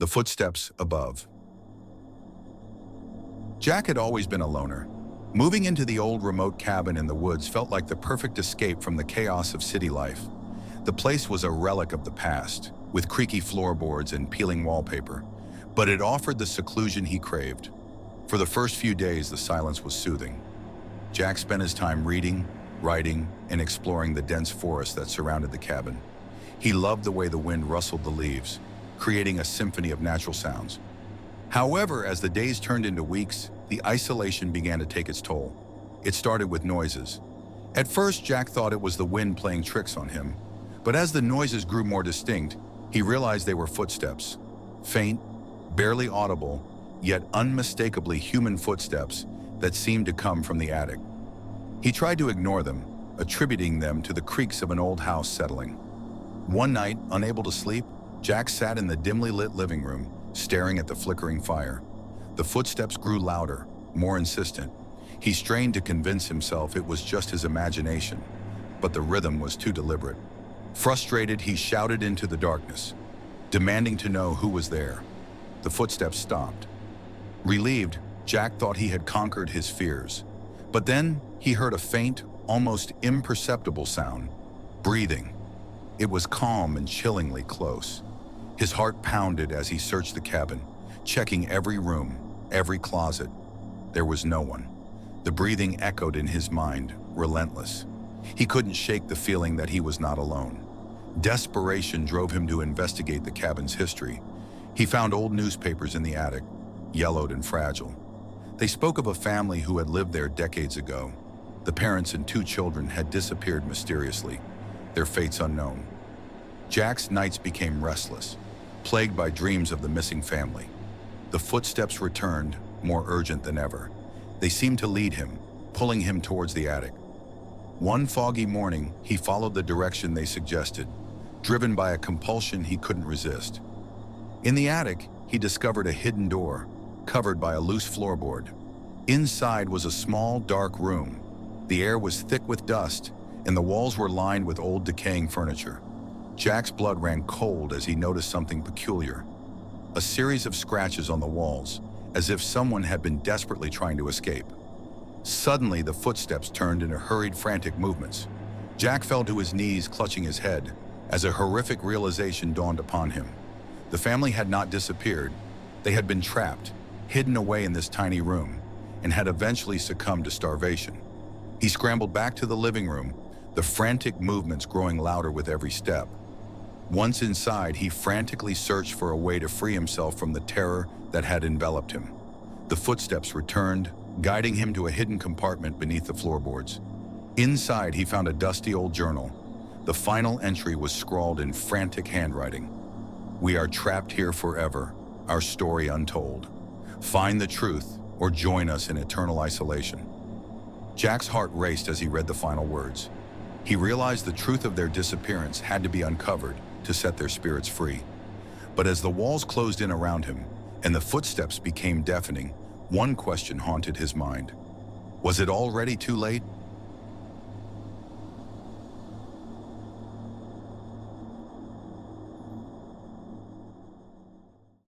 The footsteps above. Jack had always been a loner. Moving into the old remote cabin in the woods felt like the perfect escape from the chaos of city life. The place was a relic of the past, with creaky floorboards and peeling wallpaper, but it offered the seclusion he craved. For the first few days, the silence was soothing. Jack spent his time reading, writing, and exploring the dense forest that surrounded the cabin. He loved the way the wind rustled the leaves, creating a symphony of natural sounds. However, as the days turned into weeks, the isolation began to take its toll. It started with noises. At first, Jack thought it was the wind playing tricks on him, but as the noises grew more distinct, he realized they were footsteps. Faint, barely audible, yet unmistakably human footsteps that seemed to come from the attic. He tried to ignore them, attributing them to the creaks of an old house settling. One night, unable to sleep, Jack sat in the dimly lit living room, staring at the flickering fire. The footsteps grew louder, more insistent. He strained to convince himself it was just his imagination, but the rhythm was too deliberate. Frustrated, he shouted into the darkness, demanding to know who was there. The footsteps stopped. Relieved, Jack thought he had conquered his fears. But then he heard a faint, almost imperceptible sound. Breathing. It was calm and chillingly close. His heart pounded as he searched the cabin, checking every room, every closet. There was no one. The breathing echoed in his mind, relentless. He couldn't shake the feeling that he was not alone. Desperation drove him to investigate the cabin's history. He found old newspapers in the attic, yellowed and fragile. They spoke of a family who had lived there decades ago. The parents and two children had disappeared mysteriously, their fates unknown. Jack's nights became restless, plagued by dreams of the missing family. The footsteps returned, more urgent than ever. They seemed to lead him, pulling him towards the attic. One foggy morning, he followed the direction they suggested, driven by a compulsion he couldn't resist. In the attic, he discovered a hidden door, covered by a loose floorboard. Inside was a small, dark room. The air was thick with dust, and the walls were lined with old, decaying furniture. Jack's blood ran cold as he noticed something peculiar. A series of scratches on the walls, as if someone had been desperately trying to escape. Suddenly, the footsteps turned into hurried, frantic movements. Jack fell to his knees, clutching his head, as a horrific realization dawned upon him. The family had not disappeared. They had been trapped, hidden away in this tiny room, and had eventually succumbed to starvation. He scrambled back to the living room, the frantic movements growing louder with every step. Once inside, he frantically searched for a way to free himself from the terror that had enveloped him. The footsteps returned, guiding him to a hidden compartment beneath the floorboards. Inside, he found a dusty old journal. The final entry was scrawled in frantic handwriting. "We are trapped here forever, our story untold. Find the truth or join us in eternal isolation." Jack's heart raced as he read the final words. He realized the truth of their disappearance had to be uncovered to set their spirits free. But as the walls closed in around him and the footsteps became deafening, one question haunted his mind. Was it already too late?